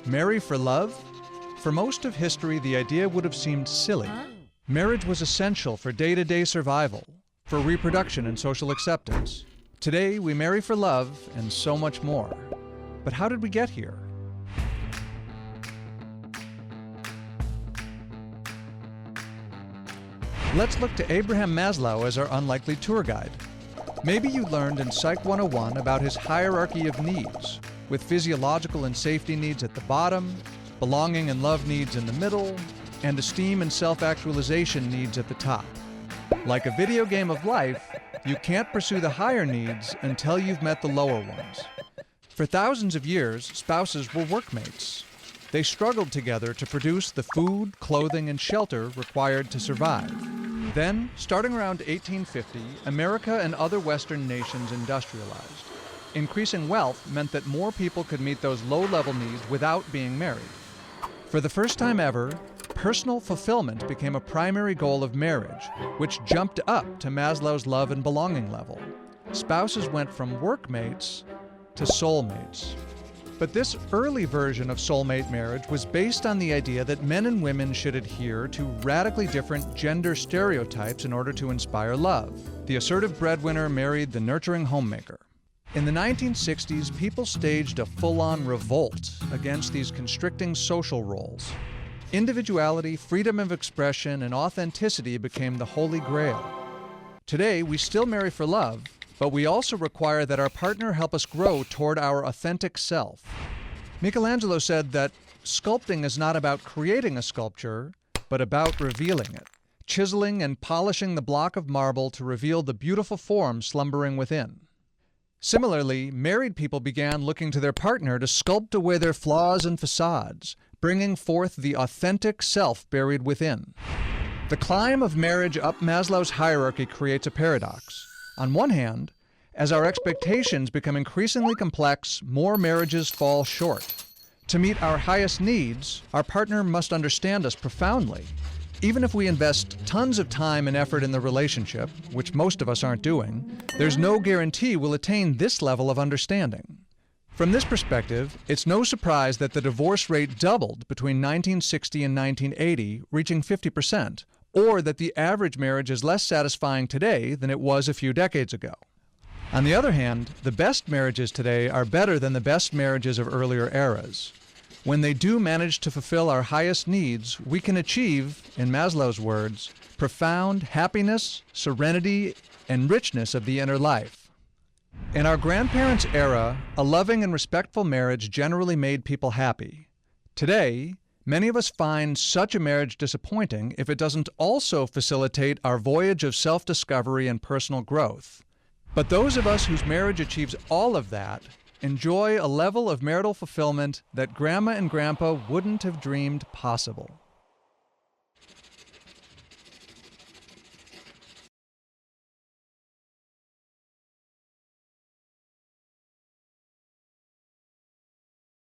Marry for love? For most of history, the idea would have seemed silly. Marriage was essential for day-to-day survival, for reproduction and social acceptance. Today, we marry for love and so much more. But how did we get here? Let's look to Abraham Maslow as our unlikely tour guide. Maybe you learned in Psych 101 about his hierarchy of needs, with physiological and safety needs at the bottom, belonging and love needs in the middle, and esteem and self-actualization needs at the top. Like a video game of life, you can't pursue the higher needs until you've met the lower ones. For thousands of years, spouses were workmates. They struggled together to produce the food, clothing, and shelter required to survive. Then, starting around 1850, America and other Western nations industrialized. Increasing wealth meant that more people could meet those low-level needs without being married. For the first time ever, personal fulfillment became a primary goal of marriage, which jumped up to Maslow's love and belonging level. Spouses went from workmates to soulmates. But this early version of soulmate marriage was based on the idea that men and women should adhere to radically different gender stereotypes in order to inspire love. The assertive breadwinner married the nurturing homemaker. In the 1960s, people staged a full-on revolt against these constricting social roles. Individuality, freedom of expression, and authenticity became the holy grail. Today, we still marry for love, but we also require that our partner help us grow toward our authentic self. Michelangelo said that sculpting is not about creating a sculpture, but about revealing it, chiseling and polishing the block of marble to reveal the beautiful form slumbering within. Similarly, married people began looking to their partner to sculpt away their flaws and facades, bringing forth the authentic self buried within. The climb of marriage up Maslow's hierarchy creates a paradox. On one hand, as our expectations become increasingly complex, more marriages fall short. To meet our highest needs, our partner must understand us profoundly. Even if we invest tons of time and effort in the relationship, which most of us aren't doing, there's no guarantee we'll attain this level of understanding. From this perspective, it's no surprise that the divorce rate doubled between 1960 and 1980, reaching 50%, or that the average marriage is less satisfying today than it was a few decades ago. On the other hand, the best marriages today are better than the best marriages of earlier eras. When they do manage to fulfill our highest needs, we can achieve, in Maslow's words, profound happiness, serenity, and richness of the inner life. In our grandparents' era, a loving and respectful marriage generally made people happy. Today, many of us find such a marriage disappointing if it doesn't also facilitate our voyage of self-discovery and personal growth. But those of us whose marriage achieves all of that enjoy a level of marital fulfillment that Grandma and Grandpa wouldn't have dreamed possible.